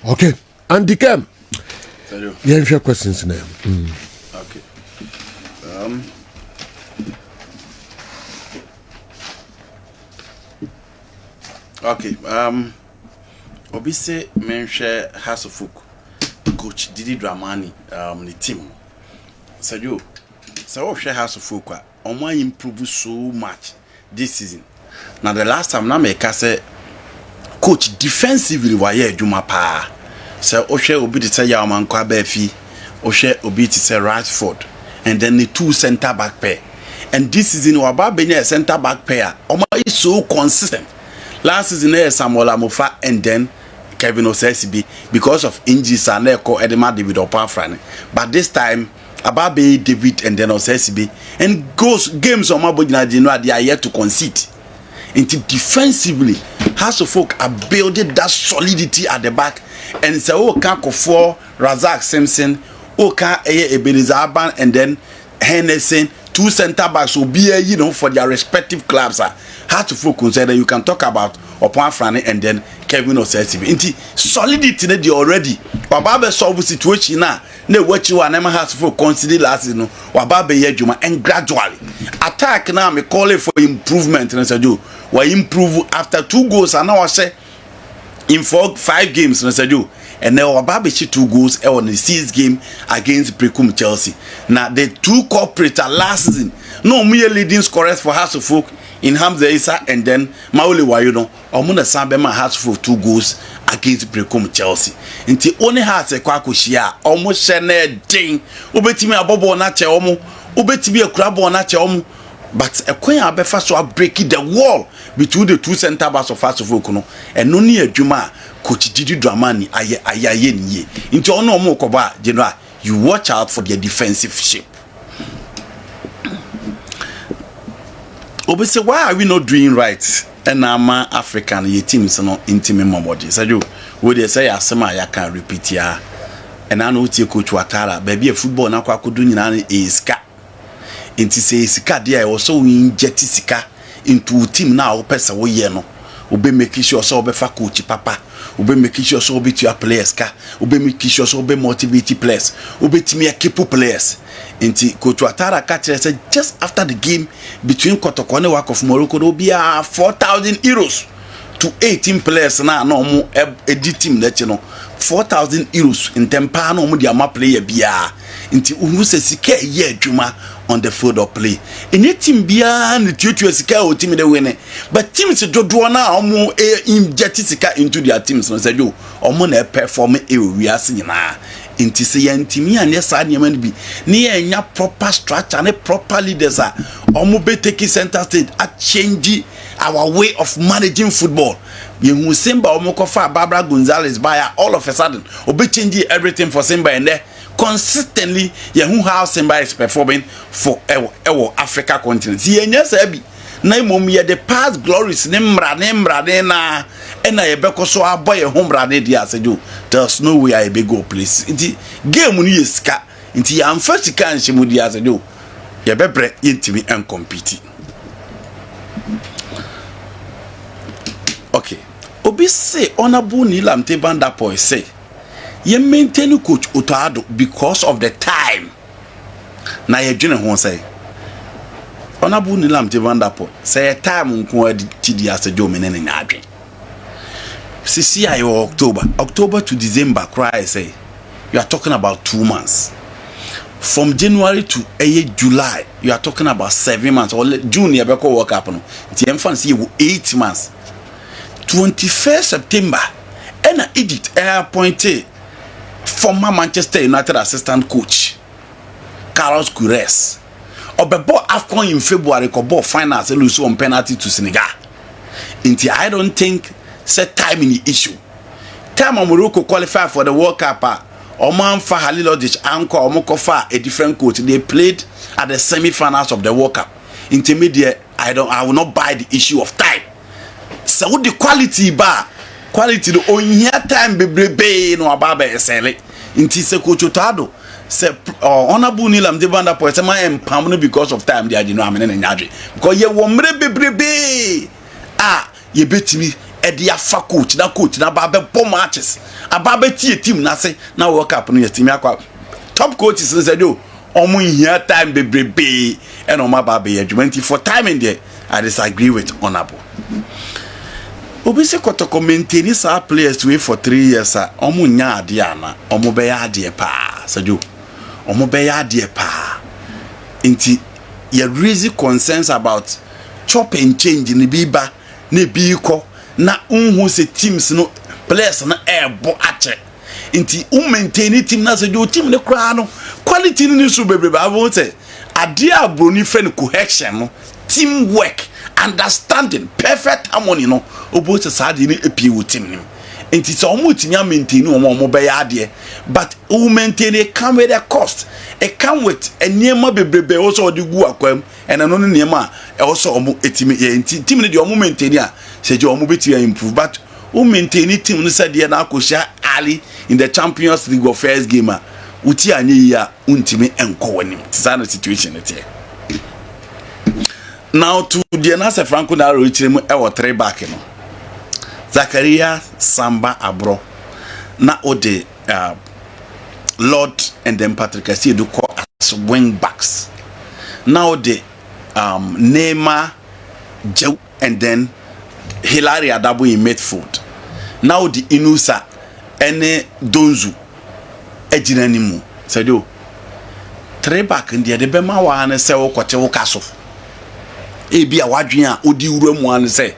Okay, Andy Kerm. You have your questions now. Okay. Obi say menhwe House of Folk coach Didi Dramani the team. So share House of Folk omo improve so much this season. Now the last time na make say coach defensively wa ye adwuma pa. So share obi to say Yaman kwa Befi, share obi to say Rashford, and then the two center back pair. And this season Waba Benya center back pair omo is so consistent. Last season Samuel Amofa and then Kevin Osesibi because of injuries and Edema David Opafrane. But this time Ababe David and then Osesibi and games on Mabojina Genoa they are yet to concede. Into defensively, House of Folk are building that solidity at the back. And it's a Oka for Razak Simpson, Oka Ebenezer Aban, and then Henderson. Two center backs will be for their respective clubs. House of Folk consider you can talk about Opafrane and then Kevin Osesibi. Into solidity they already. Wababe solve situation now. Ne what you and House of Folk consider last season. Wababe Yejuma and gradually attack now. Me call it for improvement. And said you we improve after 2 goals. And now I say in 4-5 games. And said you and now Wababe 2 goals on the 6th game against Precum Chelsea. Now the 2 corporate last season. No mere leading scorers for House of Folk in Hamza Issa and then Mauli Wayuno. Omuna Sambema House of Folk 2 goals against Precum Chelsea. Inti only has a kwakushia almost shene ding. Ubetimi abobo na che omu. Ubetimi a crabo na che omu. But a queen abefa so breaking the wall between the 2 center backs of House of Folk and no near Juma coach Didi Dramani aye nye. Into ono mo koba general you watch out for their defensive shape. Obi say why are we not doing right? And I'm African ye teams no intimate momodi. So you would they say asema ya can repeat ya. And I know tie coach Watara baby a football na kwa kudu nyina is ska. Inti say sika there also we inject sika into team now person wo ye no. Obe make sure so obe fa coach papa. Obe make sure so obe to your players ka. Obe make sure so obe motivate players. Obe team ya keep players. Inti coach Watara catch said just after the game between Kotoko and Wak of Morocco there will be 4,000 euros to 18 players now no more edit team that you know 4,000 euros in tempa no more the ama player bia inti unu se sika ye adwuma on the field of play any team bia na tutu sika o team dey win but teams dodo na omo inject sika into their teams no say yo omo na perform we ase nyina inti se yantimi ane sa nyama bi ne enya proper structure ne proper leaders a omo be take center stage a change our way of managing football. You Simba Omokofa Barbara Gonzalez by all of a sudden obe change everything for Simba and there consistently you how Simba is performing for our Africa continent. See sabi na mom ye the past glories nemra na and I beko so aboy home rade dia sajo there's no way I be go place. Inti game ni yeska inti ya amfati kan shemu dia sajo ye bebre yentimi en compete. Okay. Obi say honorable Nilam Tebanda boy say ye maintain coach Otoado because of the time. Na ye dwene ho say honorable Nilam Tebanda boy say time nko adi di asejo menene nyadwe. Sisi ayo October to December cry say you are talking about 2 months. From January to July you are talking about 7 months or June you be ko work up no. Ti emfa say 8 months. 21st September, and Edith appointed former Manchester United assistant coach Carlos Queiroz. Obebo AFCON in February, Kobo finals and lose on penalty to Senegal. I don't think set time in the issue. Time Morocco qualified for the World Cup. Oman for Halilodic Anko Omokofa a different coach. They played at the semi-finals of the World Cup. Intermediate, I will not buy the issue of time. So the quality the only time be no ababa esele inti se coach Otoado se honorable Nilam Tebanda po se ma empam because of time they are no amene nyadwe because ye wo mre bebrebe ye betimi dia fa coach na ba be bom matches aba be tie team na say na World Cup no team akwa top coaches say do omo here time bebrebe and o ma ba be adwuma for time in there I disagree with honorable obi se kotoko maintain sa players to wait for 3 years omo nya ade ana omo be ya ade pa sajo omo be ya ade pa inti you raise concerns about chop and change in biba ne biko na unhu se teams no players na ebo ache inti maintain team na sajo team ne kra no quality ni so bebrebe abo say ade abroni fe no cohesion no teamwork understanding perfect harmony no obo se saade ni epi wo team nim enti so omo tinya maintain omo be ya ade but who maintain it come with a cost it come with enema bebrebe also odi gu akwam ena no niema also omo etimi enti team ni de omo maintain a se je omo beti improve but who maintain team no said na akosha ali in the Champions League of first game uti anye ya untimi enko wanim tsana situation it now to the Nasa Franco na rochirem e wo 3 back no Zakaria Samba Abro na ode Lord and then Patrick Asiedu call as wing backs now the Neymar Joe and then Hilary Adabo in midfield now the Inusa ene Donzu ejina nimu said 3 back in the bema wa na se wo kote wo kaso ebi a wadwen a odi wuramu an se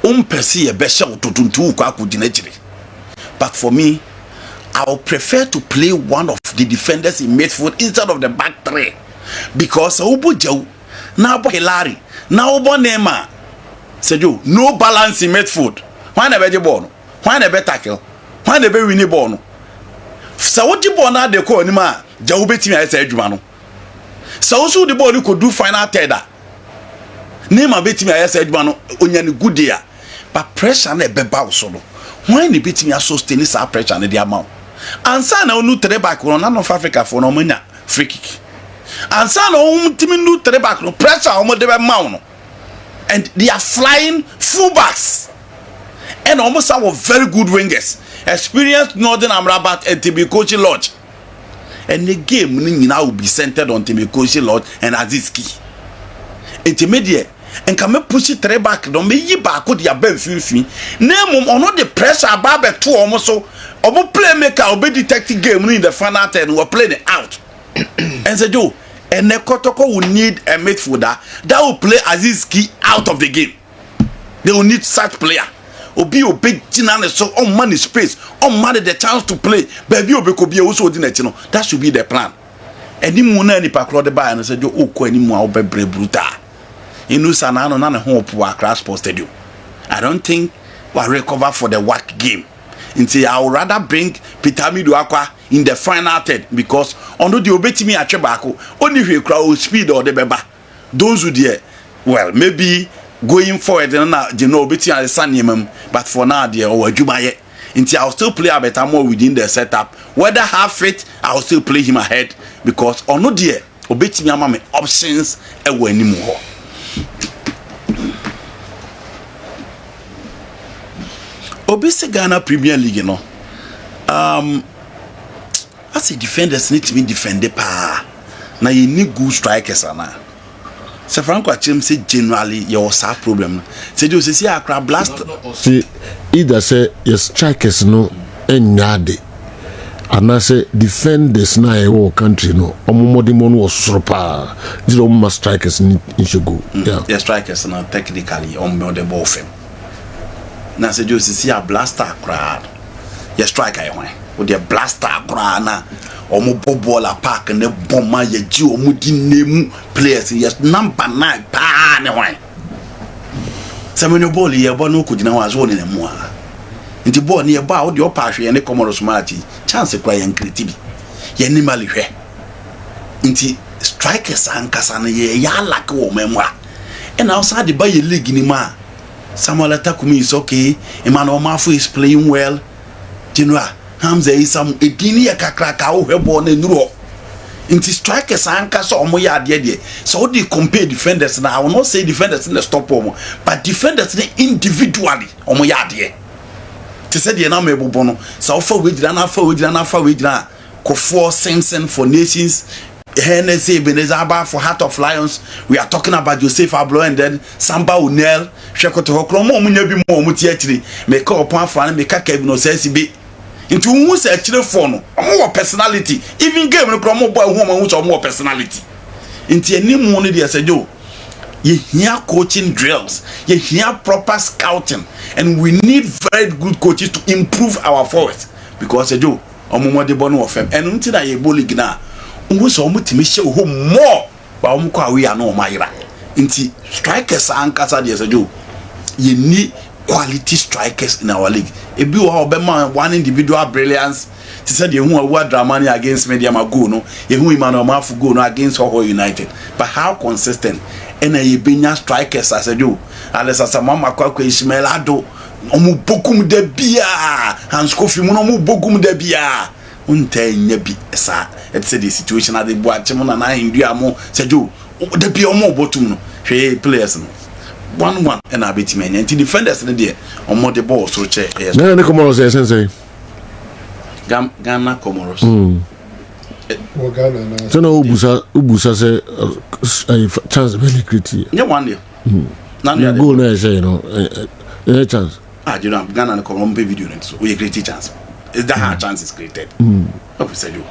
umpesi ye be sha ototuntu kwa akudina gire but for me I would prefer to play one of the defenders in midfield instead of the back 3 because obo Joe na obo Hilary na obo Neymar said you no balance in midfield why na be ball no why na be tackle why na be win ball no so what the ball na dey call anima Joe betimi ay say adwuma no so so the ball no could do final third Neymar betimi ay say adwuma no onya ne good day but pressure na be ba so no why na betimi sustain this pressure na dey amount ansa na onu 3 back no na North Africa for no manya free kick ansa na onu timi nu 3 back no pressure omo dey be mount no and they are flying fullbacks and almost some very good wingers experienced Northern Amrabat and Timikochi Lodge and the game will be centered on Timikochi Lodge and Aziski intermediate and can push it 3 back don't me yi back with your ben fifi name on not the pressure about 2 almost so obo playmaker obo detecting game in the final 10 we playing it out and say do and the Kotoko will need a midfielder that will play Aziski out of the game. They will need such player. Obi big Jinane so on money space, on money the chance to play. Baby Obi could be also in it, you know. That should be the plan. Any muna ni pakro de ba and said you oko any more obe bruta. Inu sanano na home for Accra Sports Stadium. I don't think we'll recover for the work game. Until I would rather bring Pitami Duakwa in the final third because under the obetimi at Chebako, only if you crowd speed or the beba. Those who there, well, maybe going forward, you know, betting at the Sun, but for now, dear, or Jubaye. Until I'll still play a better more within the setup. Whether half it, I'll still play him ahead because or no dear, obetimi amame options anymore. Obese Ghana Premier League, you know. As a defenders need to be defended pa. Na you need good strikers ana. Se Franco Achim say generally your sa problem. Say you see Accra Blast. See either say your strikers no enyade. And say defenders na e country no. Omomodi mon was sropa. These are strikers in go. Yeah. The strikers na technically on the ball film. Na se jo see a blaster crowd. Your striker e with the blaster crowd na omo bobola park and the bomber ye ji omo di name players yes number 9 pa ne wan. Se me no ball ye bo no ko gina wa zo ne mu a. Nti ball ne ye ba wo de opa hwe ne Comoros match chance kwa ye nkriti bi. Ye nimali hwe. Nti strikers ankasa na ye ya lack wo memwa. And outside the by ye league ni ma Samuel Atakumi is okay. Emmanuel Mafu is playing well. General Hamza is some edini ya kakraka o hebo ne nuro. Inti strikers anka so omo ya ade de. So what they compare defenders now? I will not say defenders in the stop omo, but defenders individually omo ya ade. Te said the na mebo no. So for we na Kofo Simpson for Nations, Hennessy Benezaba for Heart of Lions. We are talking about Joseph Ablo and then Samba Unel, Shekoto Hokromo Munyabi Mo Mutiatri, make up one for and make a Kevin says be into who's actually for more personality. Even game no Cromo boy woman who's more personality. Into any money there said you. You hear coaching drills, you hear proper scouting, and we need very good coaches to improve our forwards because they do. Omo de bono of them and until na ye bolig na who so mutimi show more ba omo kwa we are no mayra nti strikers ankasa de so do you need quality strikers in our league e bi wo obema one individual brilliance ti said ye hu awu Dramani against Mediama go no ye hu Emmanuel Mafu go no against Hoho United but how consistent and ye benya strikers as a do Alessa Samama kwa Ismail Ado omu bokum de bia Hans Kofi mu no mu bokum de bia unta nya bi sa et say the situation at the boache mo na hindua mo se jo de bia omo botum no hwe players no 1-1 and abetime nya nti defenders ne de omo de ball so che yes na ne Comoros say sensei Ghana Comoros o Ghana na so no ubusa say chance very critical nya one year na goal na say no any chance you know Ghana and Comoros video so we create chance is that how chance is created what we said you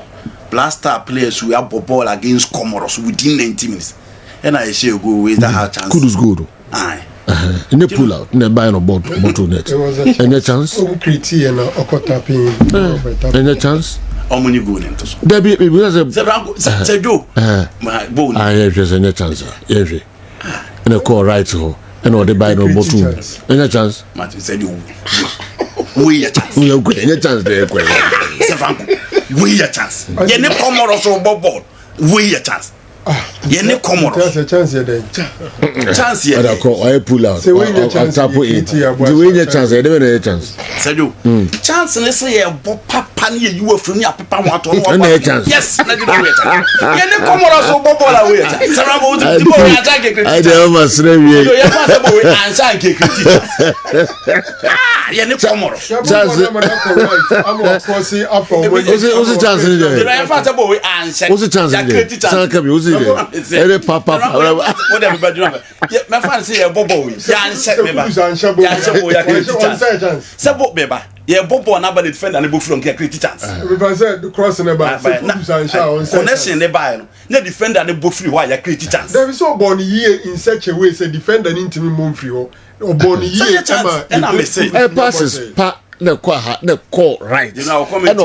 blaster players who have ball against Comoros within 90 minutes and I say go is that how chance Kudus good aye in the pull out in the buy no bottle net any chance critique and okotapping any chance omuni go nento so there be because say do my bone yes any chance yes and a call right ho and all the buy no bottle any chance Martin said you we a chance we go any chance there go say Franco we a chance ye ne Comoros so ball we a chance ye ne Comoros chance there chance ye I call I pull out tap it the way your chance there be chance said you chance ne say ye bo papa ne you afru ni apepa wato no chance yes na di we chance ye ne Comoros so ball away chance say Franco ti bo we attack critique I dey almost say we ye pass bo we answer critique ye ne Comoros chance I'm of course after what's chance in there ye pass bo we answer what's chance in there chance come what's there papa what everybody know me fan say ye bobo we ya answer me ba ya answer bo ya critique say bo be ba ye bobo na ba the defender na bo from critique chance we say the cross in the back connection ne ba no na defender na bo free why ya critique chance there is so born here in such a way say defender intimi mom free or born here and I say passes pa na kwa ha na call right you know comment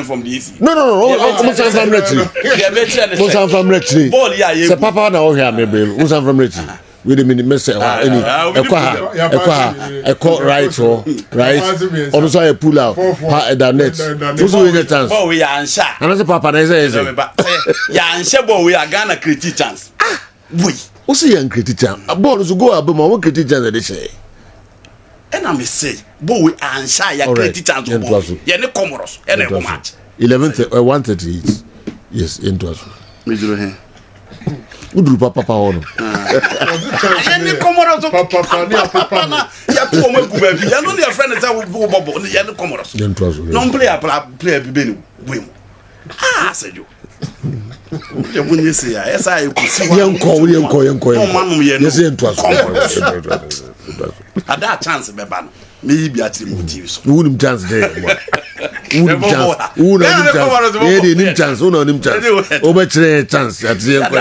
from the easy no Musa from Retri Musa from Retri ball ya say papa na o hear me be Musa from Retri we the mini message any e call right or right on so a pull out ha the net who's we get chance ball we answer and say papa na say ya answer ball we Ghana create chance we who see yan create chance ball so go abem o create chance dey say and I say ball we answer ya create chance ball ya ne Comoros and e match 138 yes into us me zero here udru papa ono ya ne Comoros papa na ya to mo gu ba bi ya no ne friend say we go bobo ya ne Comoros no player bi be ni we mo say you ya bunye say ya esa ya ku si yenko no manum ye no yes into us ada chance be ba no me bi atiri mo TV so unim chance there unim chance o be chere chance at yenko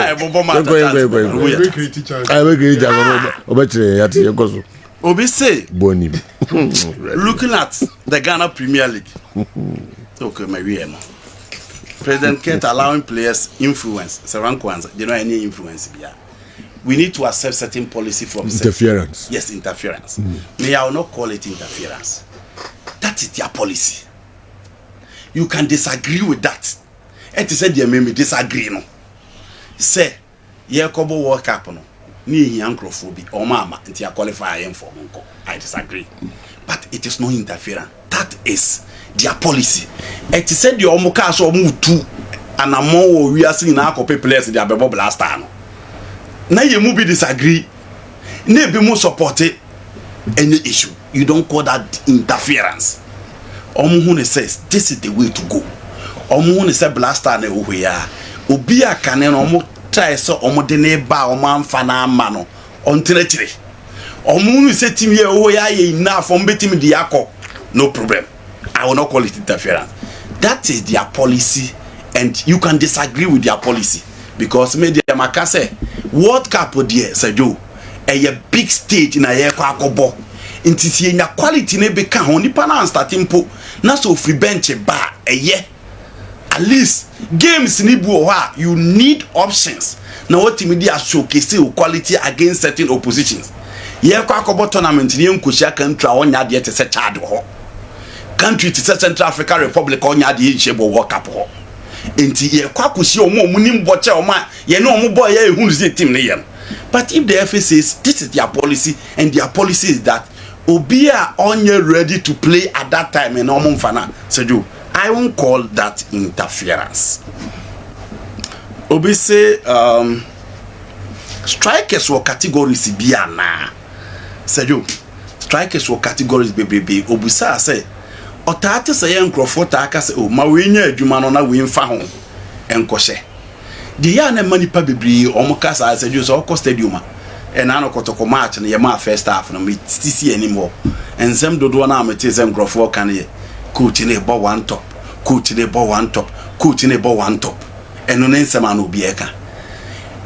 o be chere at yenko so obi say bonim looking at the Ghana Premier League okay my way no President Kent allowing players influence Saranko answer you know any influence bia we need to accept certain policy from interference yes interference me I will not call it interference that is their policy you can disagree with that and to say they may disagree no say ye kobo world cup no ni hiankrophobia or mama until I qualify him for monko I disagree but it is not interference that is their policy and to say the omuka so move to and among we are seeing now copy players they are blast no na ye mu be disagree na be mu support any issue you don't call that interference omo says this is the way to go omo say blaster na wo ya obi aka ne no omo try so omo de ne ba omo amfa na ama no ontenetire omo say team here wo ya enough omo betim di akọ no problem. I will not call it interference. That is their policy, and you can disagree with their policy because maybe the Makase World Cup there, Sergio, a big stage in a year kwakobo. Inti si na quality ne be kan oni pa na starting po na so free bench ba a year. At least games ni bu ha you need options. Na what team dey showcase quality against certain oppositions. Year kwakobo tournament ni enkosia country onya de te se Chad ho. Country to Central African Republic on ya di shebo World Cup ho. Enti ye kwakusi omo munim boche oma ye no omo boy ye ehunu ze team ne ye. But if the FA says this is their policy and their policy is that Obia onye ready to play at that time and omo mfana Seju, I won't call that interference. Obi say strikers were categories bia na. Seju, strikers were categories baby Obusa say Otate say enkrofo ta aka say o ma we nya adwuma no na we mfa ho enkohye de ya na manipa bebri omukasa say so ko stadium e na no kotoko match na ye ma first half no me tisi anymore ensem dodo na amete say enkrofo kan ye coach ne bo one top coach ne bo one top coach ne bo one top eno ne nsem an obi eka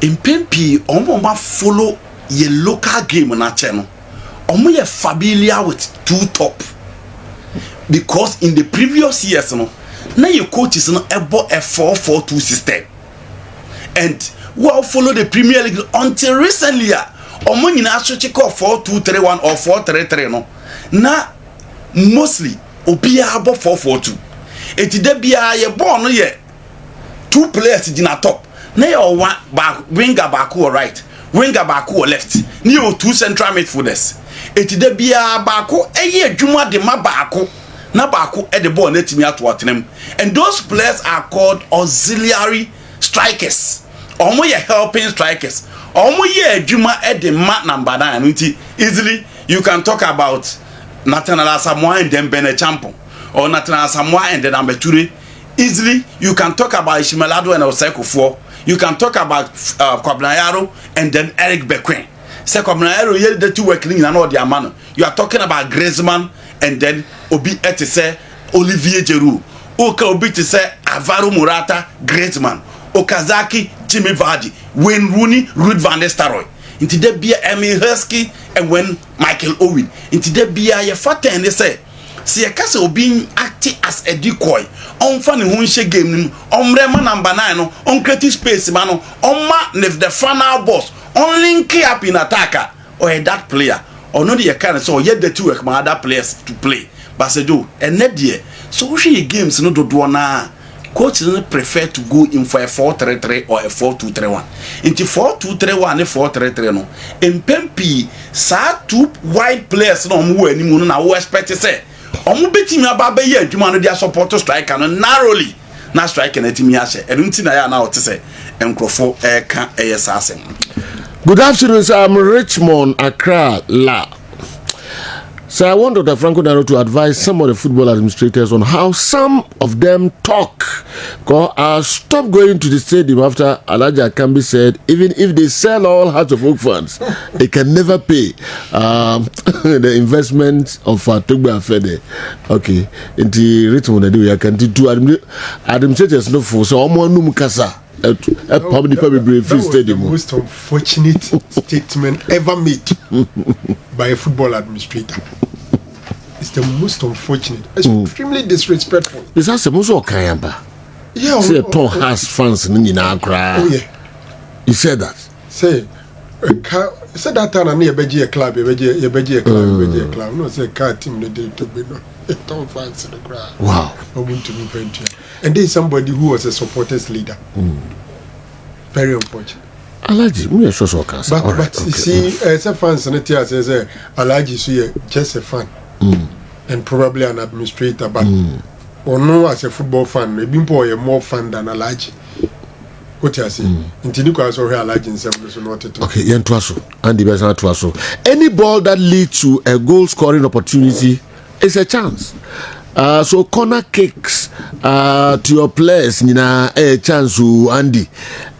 impempi omo ma follow ye local game na che no omo ye familiar with two top. Because in the previous years, no, now your coaches no about a 4-4-2 system, and we all follow the Premier League until recently. Omo nyina switch call 4-2-3-1 or 4-3-3 no. Na mostly obi abo 4-4-2. Eti de bia ye ball no ye two players in a top. Na your one back winger back or right, winger back or left. Ni your two central midfielders. Eti de bia back eye adwuma de ma back. Na baako e the ball netimi ato atenem, and those players are called auxiliary strikers. Omo ye helping strikers. Omo ye adwuma e the mat number 9 nti easily you can talk about Nathaniel Asamoah and then Bene Champo or Nathaniel Asamoah and then Ambeture. Easily you can talk about Ishimelado and Oseko. You can talk about Kwabnayaro and then Eric Bequin. Say Kwabnayaro ye the two working na no dia man. You are talking about Griezmann and then Obi ete say Olivier Giroud. Oka Obi te say Alvaro Morata, Griezmann. Okazaki, Jimmy Vardy, Wayne Rooney, Ruud van Nistelrooy. Inti de bia Emil Heskey and when Michael Owen. Inti de bia ye fata and they say si ye kase Obi acting as a decoy. On fan ni hunche game ni. On rema number 9 no. On create space man no. On ma nef the final boss. On link up in attacker or that player. Or no the kind so yet the two work my other players to play. But say do and net there. So she games no do na coaches prefer to go in for a 4-3-3 or a 4-2-3-1. Into 4-2-3-1 and 4-3-3 no. In Pempi, sa two wide players no mu animu na wo expect say. Omo beti mi aba ye adwuma no dia support striker no narrowly. Na striker na timi ahye. Enu nti na ya na o te say enkrofo ka eyesasem. Good afternoon, sir. I'm Richmond, Accra, La. So I want Dr. Franco Daro to advise some of the football administrators on how some of them talk. Because I'll stop going to the stadium after Alaja Kambi said, even if they sell all Hearts of Oak fans, they can never pay the investment of Tugba Fede. Okay. In the Richmond, I can do administrators no for so Omo Numukasa. Probably the most unfortunate statement ever made by a football administrator. It's the most unfortunate, extremely disrespectful. It's as a most okayamba. Yeah, say Tom has fans in Accra. Oh yeah, he said that. Say that time I need a club, a club. No, say car team they did to be no. Tom fans in the crowd. Wow. I want to be venture. And there's somebody who was a supporters leader. Very unfortunate. Alaji, me so so can say. But you see, as a fan, Senator says, Alaji is just a fan and probably an administrator. But or no as a football fan, maybe more fan than a large. What you say? Intinico saw her large in 7 so not at all. Okay, yen twaso. Andy Besson twaso. Any ball that leads to a goal scoring opportunity is a chance. So corner kicks to your players nina a chance to Andy.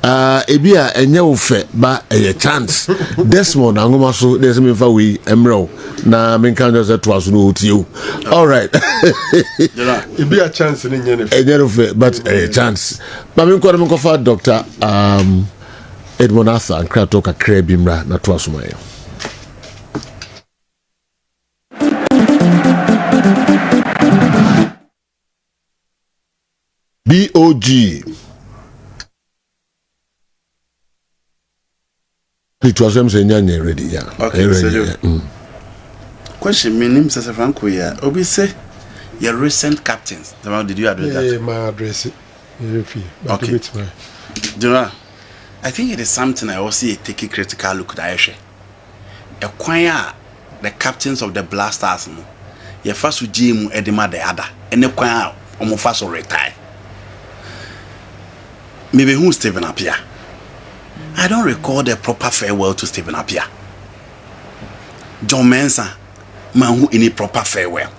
Ebia enye ofe ba a chance. Desmond angoma so there's me for we emro na men kan just twaso no you. All right. Ebia a chance in enye ofe but a chance. Ba men ko for Dr. Edmond Arthur and Krato ka krebimra na twaso mayo. BOG. It was him saying you're ready, yeah. Okay, ready, so question, my name is Franco. Yeah, Obi say your recent captains. Did you address that? Yeah, my address it. Okay. Do you know? I think it is something I also take a critical look at. Acquire the captains of the Blasters. Your first with Jim Edema the other, and acquire almost retire. Maybe who's Stephen Appiah? I don't recall the proper farewell to Stephen Appiah. John Mensah, man who any proper farewell.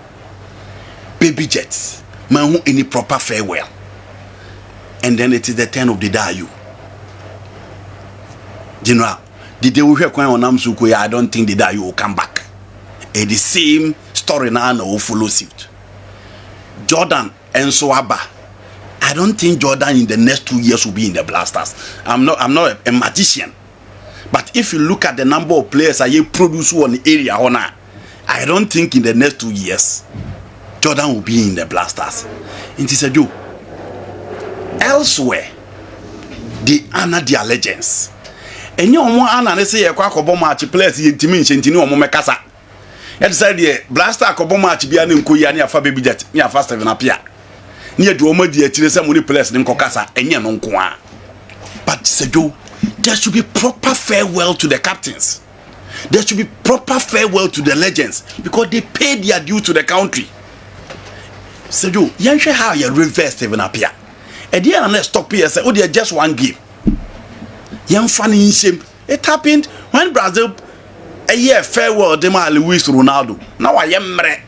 Baby Jets, man who any proper farewell. And then it is the turn of the Dayu. General, the day we hear on Namsuko, I don't think the Dayu will come back. The same story now will follow suit. Jordan and Soaba. I don't think Jordan in the next 2 years will be in the Blasters. I'm not a magician. But if you look at the number of players I produce on the area, I don't think in the next 2 years Jordan will be in the Blasters. It is a joke. Elsewhere, they honor their legends. And you want to say a quack of match players in Timin or Momekasa. And said the Blaster Cobo match be an Kuyani for baby jet, near faster than Apia. Near to Omadi, some money players in Kokasa and Yanonqua. But Sejo, there should be proper farewell to the captains. There should be proper farewell to the legends because they paid their due to the country. Sejo, Yansha how you reverse Stephen Appiah. And the other stop here say, oh, they're just one game. Young funny in shame. It happened when Brazil a year farewell Dema Luis Ronaldo. Now I am mre.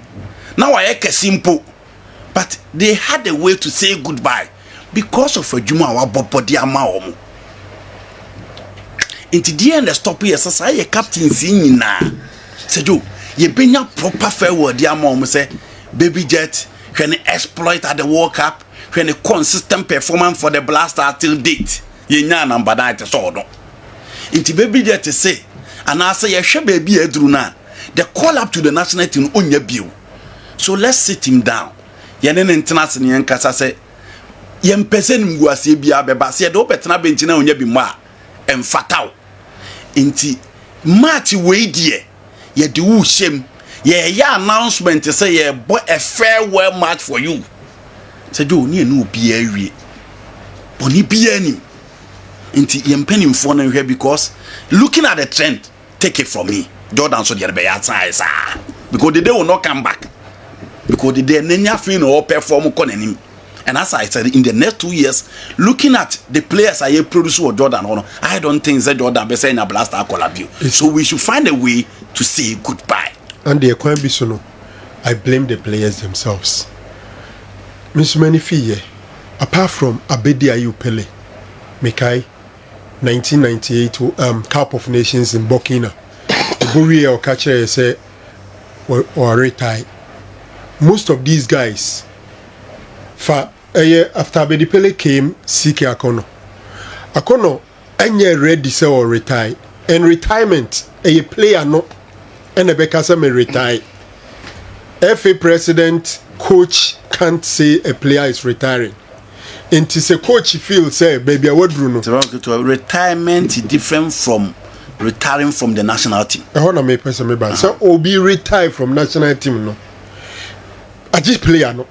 Now I am simple. But they had a way to say goodbye because of a Juma wa body amaomu. Into the end, stop here. So I captain singing na. Sejo, ye benya proper farewell. The amaomu say, baby jet can exploit at the World Cup. When a consistent performance for the Blaster till date, ye nya number 9 to so no. Into baby jet to say, and I say ye she baby edruna. The call up to the national team on your bill. So let's sit him down. Yenen international yen kasa say yen pesen mguase bia beba se do betena bench na onya bi ma emfatao inti match we die ye de wo shem ye announcement say ye boy a farewell match for you say do ni enu obi awie boni bia ni inti yen penim for na hwe because looking at the trend, take it from me, Jordan so the be outside because the day will not come back. Because the day Nenya fin or perform konenim. And as I said, in the next 2 years, looking at the players I produce or Jordan, I don't think that Jordan be saying a Blaster collab. So we should find a way to say goodbye. And the Equambisono, I blame the players themselves. Miss Manifiye, apart from Abedi Ayu Pele, Mekai, 1998 Cup of Nations in Burkina, Buri or Catcher say or retire. Most of these guys, a year after Abedi Pele came, Siki Akono. Akono, any ready say or retire. And retirement, a player no, and a Bekasa may retire. FA president, coach can't say a player is retiring. And to say coach feels say, baby, I would Bruno. To retirement is different from retiring from the national team. I want to make person me bad. So, Obi retire from national team no. I just player no.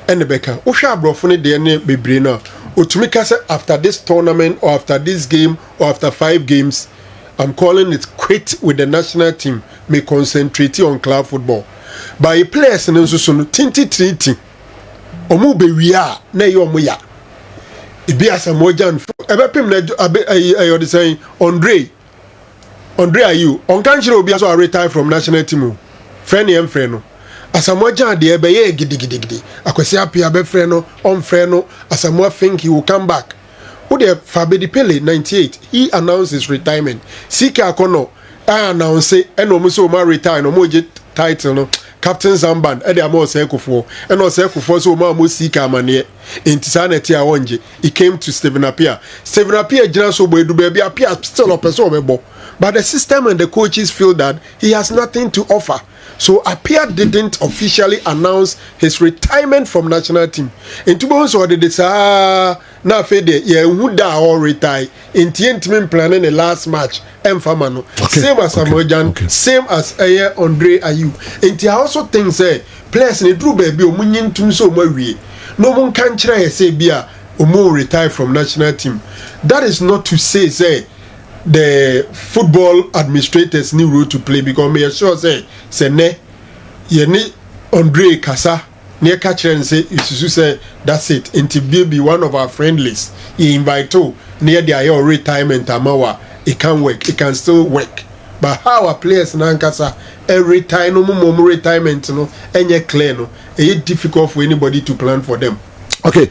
And the Becca, Osha Brofone DNA be now. Utumika say after this tournament or after this game or after 5 games, I'm calling it quit with the national team. May concentrate on club football. By players and so tinti. omu be wia na ye omu ya ebi Asamoah Gyan ebepim na ayo de saying Andre Ayew on kan chire obi aso retire from national team friend em friend no Asamoah Gyan de ebe ye gidigidi akwesi apia be friend no on friend no Asamoah think he will come back. Who the Fabedi Pele 98 he announced his retirement. Sika Akono I announce and almost ma retire no mo title no Captain Zamban e de amo sekufo e no sekufo so ma mo Sika amane entisaneti a wonje he came to Stephen Appiah gina so boy do baby Appiah still up so obebo but the system and the coaches feel that he has nothing to offer. So Appiah didn't officially announce his retirement from national team. In Tubons or the na fede ye huda or retire. In team planning the last match. Famano. Same as Asamoah Gyan, same as Andre Ayew. And I also think say players in true baby o munyin tum so mawie. No one can try say bia o retire from national team. That is not to say the football administrators need role to play because me sure say ne ye ni Andre Kasa near catcher and say Isuzu say that's it until be one of our friendlies he invite to near the your retirement amawa it can work it can still work but how our players na Kasa every time no more retirement no any clear no it's difficult for anybody to plan for them. Okay.